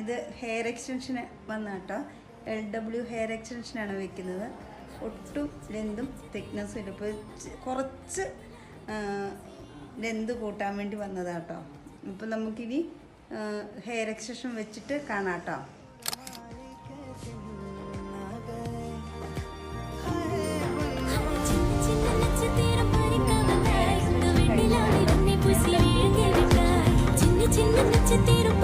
ഇത് ഹെയർ എക്സ്റ്റൻഷന് വന്ന കേട്ടോ. LW ഹെയർ എക്സ്റ്റൻഷനാണ് വെക്കുന്നത്. ഒട്ടും ലെന്തും തിക്നെസ്സും ഇല്ല. ഇപ്പോൾ കുറച്ച് ലെന്ത് കൂട്ടാൻ വേണ്ടി വന്നതാട്ടോ. അപ്പോൾ നമുക്കിനി ഹെയർ എക്സ്റ്റൻഷൻ വെച്ചിട്ട് കാണാം കേട്ടോ. ചിന്ന നക്ഷത്രം